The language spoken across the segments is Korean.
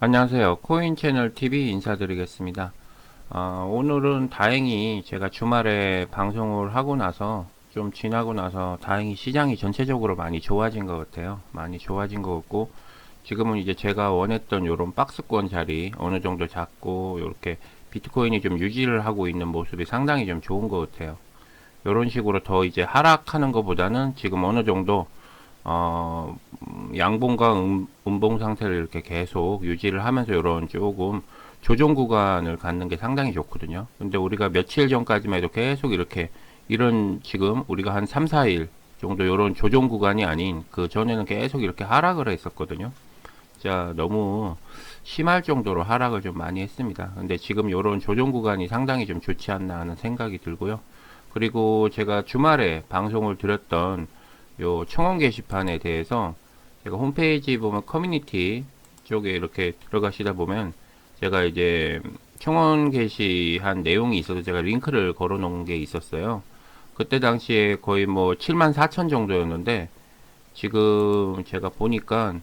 안녕하세요. 코인 채널 TV 인사드리겠습니다. 오늘은 다행히 제가 주말에 방송을 하고 나서 좀 지나고 나서 다행히 시장이 전체적으로 많이 좋아진 것 같아요. 많이 좋아진 것 같고 지금은 이제 제가 원했던 요런 박스권 자리 어느 정도 잡고 이렇게 비트코인이 좀 유지를 하고 있는 모습이 상당히 좀 좋은 것 같아요. 요런 식으로 더 이제 하락하는 것보다는 지금 어느 정도 양봉과 음봉 상태를 이렇게 계속 유지를 하면서 이런 조금 조정 구간을 갖는 게 상당히 좋거든요. 근데 우리가 며칠 전까지만 해도 계속 이렇게 이런 지금 우리가 한 3, 4일 정도 이런 조정 구간이 아닌 그 전에는 계속 이렇게 하락을 했었거든요. 자, 너무 심할 정도로 하락을 좀 많이 했습니다. 근데 지금 이런 조정 구간이 상당히 좀 좋지 않나 하는 생각이 들고요. 그리고 제가 주말에 방송을 드렸던 요 청원 게시판에 대해서 제가 홈페이지 보면 커뮤니티 쪽에 이렇게 들어가시다 보면 제가 이제 청원 게시한 내용이 있어서 제가 링크를 걸어 놓은 게 있었어요. 그때 당시에 거의 뭐 7만 4천 정도였는데 지금 제가 보니까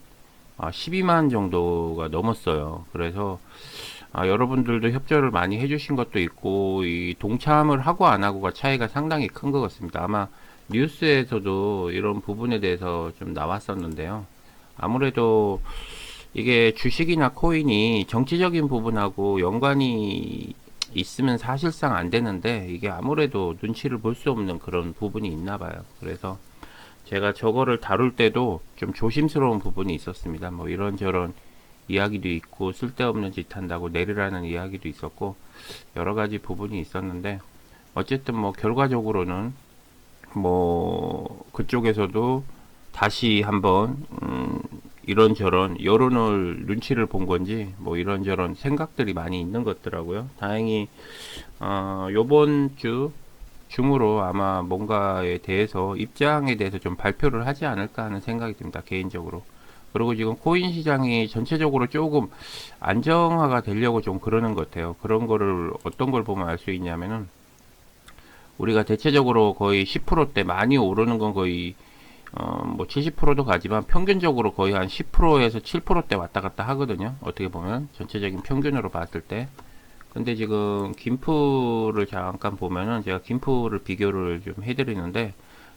12만 정도가 넘었어요. 그래서 여러분들도 협조를 많이 해주신 것도 있고 이 동참을 하고 안 하고가 차이가 상당히 큰 것 같습니다. 아마 뉴스에서도 이런 부분에 대해서 좀 나왔었는데요. 아무래도 이게 주식이나 코인이 정치적인 부분하고 연관이 있으면 사실상 안 되는데 이게 아무래도 눈치를 볼 수 없는 그런 부분이 있나 봐요. 그래서 제가 저거를 다룰 때도 좀 조심스러운 부분이 있었습니다. 뭐 이런저런 이야기도 있고 쓸데없는 짓 한다고 내리라는 이야기도 있었고 여러 가지 부분이 있었는데 어쨌든 뭐 결과적으로는 뭐 그쪽에서도 다시 한번 이런저런 여론을 눈치를 본 건지 뭐 이런저런 생각들이 많이 있는 것 같더라고요. 다행히 요번 주 중으로 아마 뭔가에 대해서 입장에 대해서 좀 발표를 하지 않을까 하는 생각이 듭니다. 개인적으로. 그리고 지금 코인 시장이 전체적으로 조금 안정화가 되려고 좀 그러는 것 같아요. 그런 거를 어떤 걸 보면 알 수 있냐면은 우리가 대체적으로 거의 10%대 많이 오르는 건 거의 뭐 70%도 가지만 평균적으로 거의 한 10%에서 7%대 왔다 갔다 하거든요. 어떻게 보면 전체적인 평균으로 봤을 때. 근데 지금 김프를 잠깐 보면은 제가 김프를 비교를 좀 해드리는데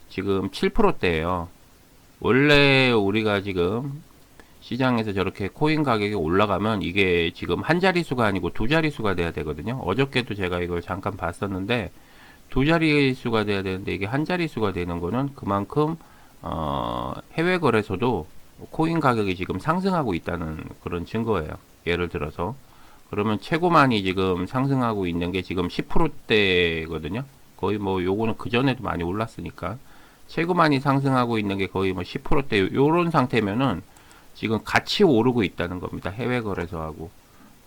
지금 7%대예요. 원래 우리가 지금 시장에서 저렇게 코인 가격이 올라가면 이게 지금 한 자릿수가 아니고 두 자릿수가 돼야 되거든요. 어저께도 제가 이걸 잠깐 봤었는데 두 자릿수가 돼야 되는데 이게 한 자릿수가 되는 거는 그만큼 해외 거래소도 코인 가격이 지금 상승하고 있다는 그런 증거예요. 예를 들어서 그러면 최고만이 지금 상승하고 있는 게 지금 10%대거든요. 거의 뭐 요거는 그 전에도 많이 올랐으니까 최고만이 상승하고 있는 게 거의 뭐 10%대 요런 상태면은 지금 같이 오르고 있다는 겁니다. 해외 거래소하고.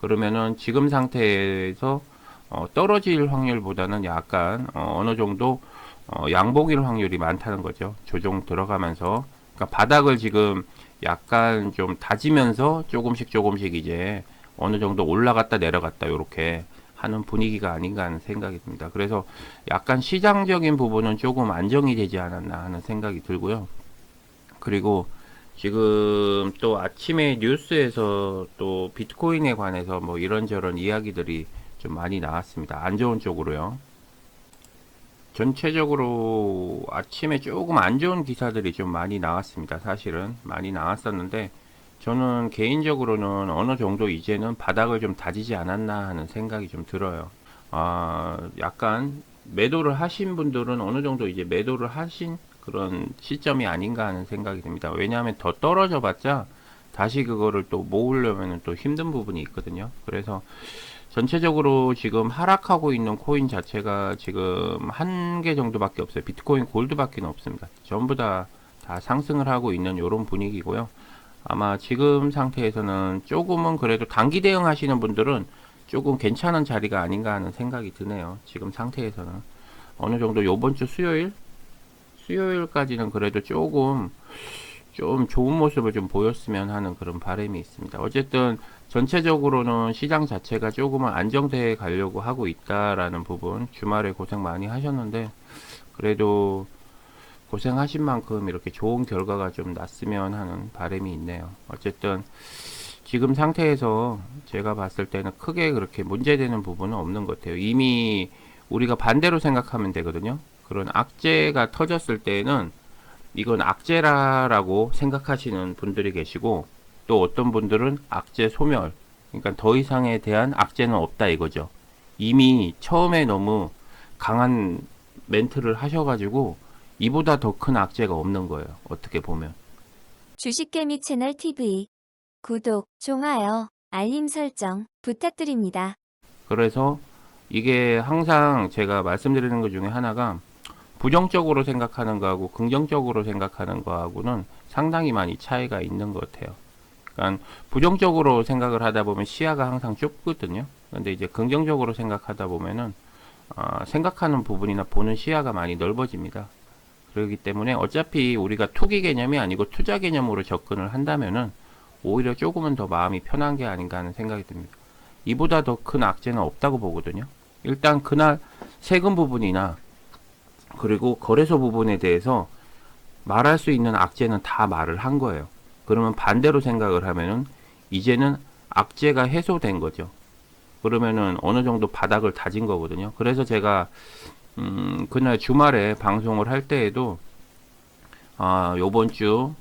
그러면은 지금 상태에서 떨어질 확률보다는 약간 느 정도 양봉일 확률이 많다는 거죠. 조정 들어가면서. 그러니까 바닥을 지금 약간 좀 다지면서 조금씩 조금씩 이제 어느 정도 올라갔다 내려갔다 요렇게 하는 분위기가 아닌가 하는 생각이 듭니다. 그래서 약간 시장적인 부분은 조금 안정이 되지 않았나 하는 생각이 들고요. 그리고 지금 또 아침에 뉴스에서 또 비트코인에 관해서 뭐 이런저런 이야기들이 좀 많이 나왔습니다. 안 좋은 쪽으로요. 전체적으로 아침에 조금 안 좋은 기사들이 좀 많이 나왔습니다. 사실은 많이 나왔었는데 저는 개인적으로는 어느 정도 이제는 바닥을 좀 다지지 않았나 하는 생각이 좀 들어요. 약간 매도를 하신 분들은 어느 정도 이제 매도를 하신 그런 시점이 아닌가 하는 생각이 듭니다. 왜냐하면 더 떨어져 봤자 다시 그거를 또 모으려면 또 힘든 부분이 있거든요. 그래서 전체적으로 지금 하락하고 있는 코인 자체가 지금 한 개 정도밖에 없어요. 비트코인 골드밖에 없습니다. 전부 다 상승을 하고 있는 이런 분위기고요. 아마 지금 상태에서는 조금은 그래도 단기 대응하시는 분들은 조금 괜찮은 자리가 아닌가 하는 생각이 드네요. 지금 상태에서는 어느 정도 요번 주 수요일까지는 그래도 조금 좀 좋은 모습을 좀 보였으면 하는 그런 바람이 있습니다. 어쨌든 전체적으로는 시장 자체가 조금은 안정돼 가려고 하고 있다라는 부분 주말에 고생 많이 하셨는데 그래도 고생하신 만큼 이렇게 좋은 결과가 좀 났으면 하는 바람이 있네요. 어쨌든 지금 상태에서 제가 봤을 때는 크게 그렇게 문제되는 부분은 없는 것 같아요. 이미 우리가 반대로 생각하면 되거든요. 그런 악재가 터졌을 때는 이건 악재라고 생각하시는 분들이 계시고, 또 어떤 분들은 악재 소멸, 그러니까 더 이상에 대한 악재는 없다 이거죠. 이미 처음에 너무 강한 멘트를 하셔가지고 이보다 더 큰 악재가 없는 거예요. 어떻게 보면. 주식개미 채널 TV 구독, 좋아요, 알림 설정 부탁드립니다. 그래서 이게 항상 제가 말씀드리는 것 중에 하나가, 부정적으로 생각하는 거하고 긍정적으로 생각하는 거하고는 상당히 많이 차이가 있는 것 같아요. 그러니까 부정적으로 생각을 하다 보면 시야가 항상 좁거든요. 근데 이제 긍정적으로 생각하다 보면은 생각하는 부분이나 보는 시야가 많이 넓어집니다. 그렇기 때문에 어차피 우리가 투기 개념이 아니고 투자 개념으로 접근을 한다면은 오히려 조금은 더 마음이 편한 게 아닌가 하는 생각이 듭니다. 이보다 더 큰 악재는 없다고 보거든요. 일단 그날 세금 부분이나 그리고 거래소 부분에 대해서 말할 수 있는 악재는 다 말을 한 거예요. 그러면 반대로 생각을 하면은 이제는 악재가 해소된 거죠. 그러면은 어느 정도 바닥을 다진 거거든요. 그래서 제가 그날 주말에 방송을 할 때에도 요번 주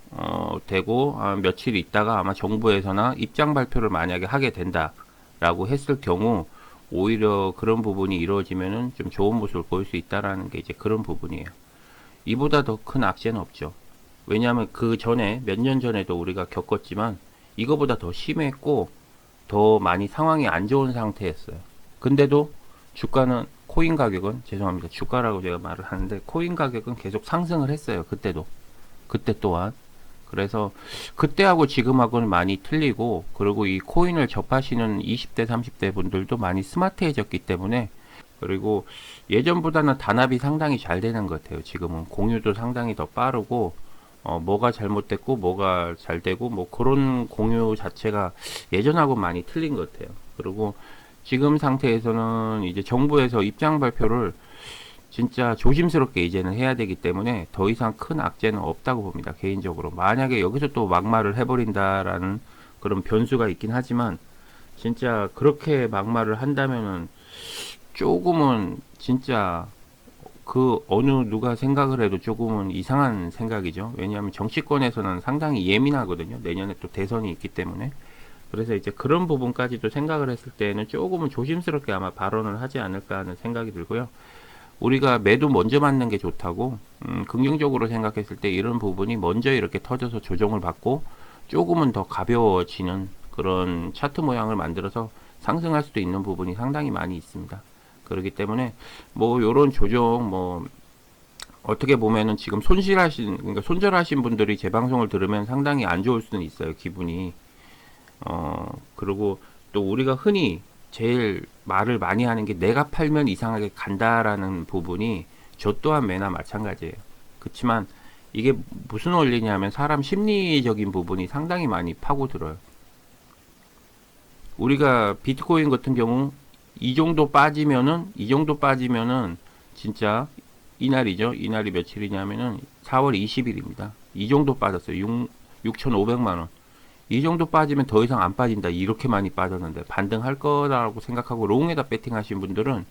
되고 며칠 있다가 아마 정부에서나 입장 발표를 만약에 하게 된다라고 했을 경우 오히려 그런 부분이 이루어지면은 좀 좋은 모습을 보일 수 있다라는 게 이제 그런 부분이에요. 이보다 더 큰 악재는 없죠. 왜냐하면 그 전에 몇 년 전에도 우리가 겪었지만 이거보다 더 심했고 더 많이 상황이 안 좋은 상태였어요. 근데도 주가는, 코인 가격은, 죄송합니다, 주가라고 제가 말을 하는데 코인 가격은 계속 상승을 했어요. 그때 또한. 그래서 그때하고 지금하고는 많이 틀리고, 그리고 이 코인을 접하시는 20대 30대 분들도 많이 스마트해졌기 때문에, 그리고 예전보다는 단합이 상당히 잘 되는 것 같아요. 지금은 공유도 상당히 더 빠르고 뭐가 잘못됐고 뭐가 잘 되고 뭐 그런 공유 자체가 예전하고 많이 틀린 것 같아요. 그리고 지금 상태에서는 이제 정부에서 입장 발표를 진짜 조심스럽게 이제는 해야 되기 때문에 더 이상 큰 악재는 없다고 봅니다. 개인적으로. 만약에 여기서 또 막말을 해버린다라는 그런 변수가 있긴 하지만, 진짜 그렇게 막말을 한다면은 조금은 진짜 그 어느 누가 생각을 해도 조금은 이상한 생각이죠. 왜냐하면 정치권에서는 상당히 예민하거든요. 내년에 또 대선이 있기 때문에. 그래서 이제 그런 부분까지도 생각을 했을 때는 조금은 조심스럽게 아마 발언을 하지 않을까 하는 생각이 들고요. 우리가 매도 먼저 맞는 게 좋다고, 긍정적으로 생각했을 때 이런 부분이 먼저 이렇게 터져서 조정을 받고 조금은 더 가벼워지는 그런 차트 모양을 만들어서 상승할 수도 있는 부분이 상당히 많이 있습니다. 그렇기 때문에 뭐 요런 조정, 뭐 어떻게 보면은 지금 그러니까 손절하신 분들이 제 방송을 들으면 상당히 안 좋을 수는 있어요, 기분이. 그리고 또 우리가 흔히 제일 말을 많이 하는 게 내가 팔면 이상하게 간다라는 부분이 저 또한 매나 마찬가지예요. 그렇지만 이게 무슨 원리냐면 사람 심리적인 부분이 상당히 많이 파고들어요. 우리가 비트코인 같은 경우 이 정도 빠지면은 진짜 이날이죠. 이날이 며칠이냐면은 4월 20일입니다. 이 정도 빠졌어요. 6,500만 원. 이 정도 빠지면 더 이상 안 빠진다. 이렇게 많이 빠졌는데 반등할 거라고 생각하고 롱에다 배팅하신 분들은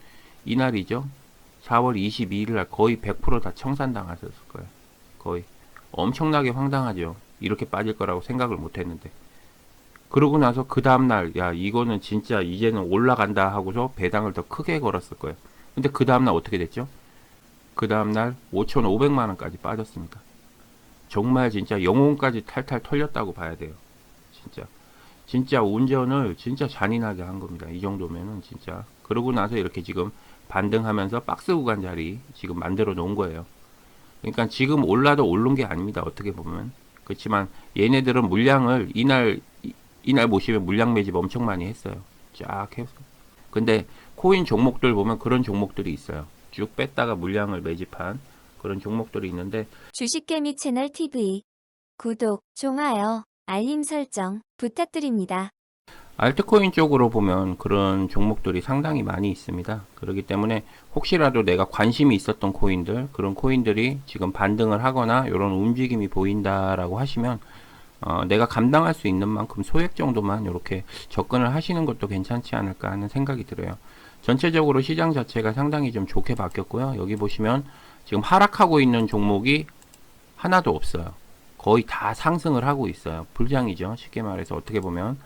이날이죠. 4월 22일 날 거의 100%다 청산당하셨을 거예요. 거의. 엄청나게 황당하죠. 이렇게 빠질 거라고 생각을 못 했는데. 그러고 나서 그 다음날, 야, 이거는 진짜 이제는 올라간다 하고서 배당을 더 크게 걸었을 거예요. 근데 그 다음날 어떻게 됐죠? 그 다음날 5,500만 원까지 빠졌습니다. 정말 진짜 영혼까지 탈탈 털렸다고 봐야 돼요. 진짜 운전을 진짜 잔인하게 한 겁니다. 이 정도면은 진짜. 그러고 나서 이렇게 지금 반등하면서 박스 구간 자리 지금 만들어 놓은 거예요. 그러니까 지금 올라도 오른 게 아닙니다. 어떻게 보면. 그렇지만 얘네들은 물량을 이날 보시면 물량 매집 엄청 많이 했어요. 쫙 해서. 근데 코인 종목들 보면 그런 종목들이 있어요. 쭉 뺐다가 물량을 매집한 그런 종목들이 있는데, 주식개미 채널 TV 구독, 좋아요, 알림 설정 부탁드립니다. 알트코인 쪽으로 보면 그런 종목들이 상당히 많이 있습니다. 그렇기 때문에 혹시라도 내가 관심이 있었던 코인들, 그런 코인들이 지금 반등을 하거나 이런 움직임이 보인다라고 하시면 내가 감당할 수 있는 만큼 소액 정도만 이렇게 접근을 하시는 것도 괜찮지 않을까 하는 생각이 들어요. 전체적으로 시장 자체가 상당히 좀 좋게 바뀌었고요. 여기 보시면 지금 하락하고 있는 종목이 하나도 없어요. 거의 다 상승을 하고 있어요. 불장이죠. 쉽게 말해서 어떻게 보면.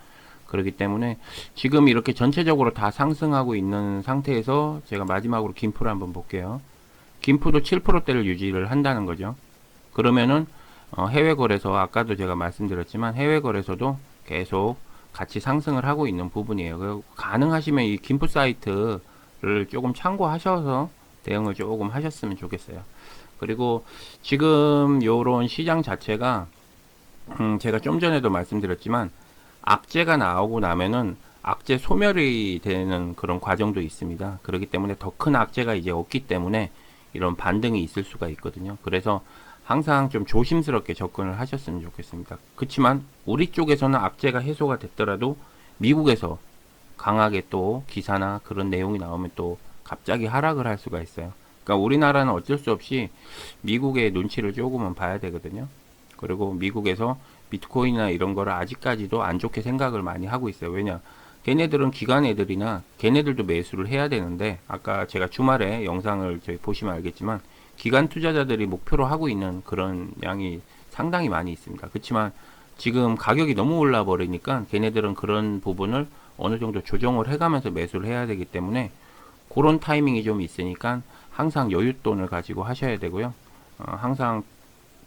그렇기 때문에 지금 이렇게 전체적으로 다 상승하고 있는 상태에서 제가 마지막으로 김프를 한번 볼게요. 김프도 7%대를 유지를 한다는 거죠. 그러면은 해외 거래소 아까도 제가 말씀드렸지만 해외 거래소도 계속 같이 상승을 하고 있는 부분이에요. 가능하시면 이 김프 사이트를 조금 참고하셔서 대응을 조금 하셨으면 좋겠어요. 그리고 지금 요런 시장 자체가 제가 좀 전에도 말씀드렸지만 악재가 나오고 나면은 악재 소멸이 되는 그런 과정도 있습니다. 그렇기 때문에 더 큰 악재가 이제 없기 때문에 이런 반등이 있을 수가 있거든요. 그래서 항상 좀 조심스럽게 접근을 하셨으면 좋겠습니다. 그렇지만 우리 쪽에서는 악재가 해소가 됐더라도 미국에서 강하게 또 기사나 그런 내용이 나오면 또 갑자기 하락을 할 수가 있어요. 그러니까 우리나라는 어쩔 수 없이 미국의 눈치를 조금은 봐야 되거든요. 그리고 미국에서 비트코인이나 이런 거를 아직까지도 안 좋게 생각을 많이 하고 있어요. 왜냐? 걔네들은 기관 애들이나 걔네들도 매수를 해야 되는데 아까 제가 주말에 영상을 저희 보시면 알겠지만 기관 투자자들이 목표로 하고 있는 그런 양이 상당히 많이 있습니다. 그렇지만 지금 가격이 너무 올라 버리니까 걔네들은 그런 부분을 어느 정도 조정을 해가면서 매수를 해야 되기 때문에 그런 타이밍이 좀 있으니까 항상 여윳돈을 가지고 하셔야 되고요. 항상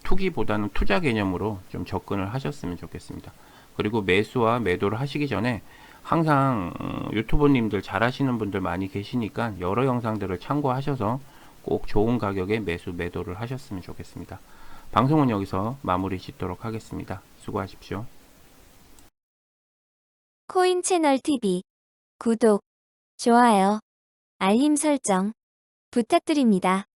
투기보다는 투자 개념으로 좀 접근을 하셨으면 좋겠습니다. 그리고 매수와 매도를 하시기 전에 항상 유튜버님들 잘 하시는 분들 많이 계시니까 여러 영상들을 참고하셔서 꼭 좋은 가격에 매수 매도를 하셨으면 좋겠습니다. 방송은 여기서 마무리 짓도록 하겠습니다. 수고하십시오. 코인 채널 TV 구독, 좋아요, 알림 설정 부탁드립니다.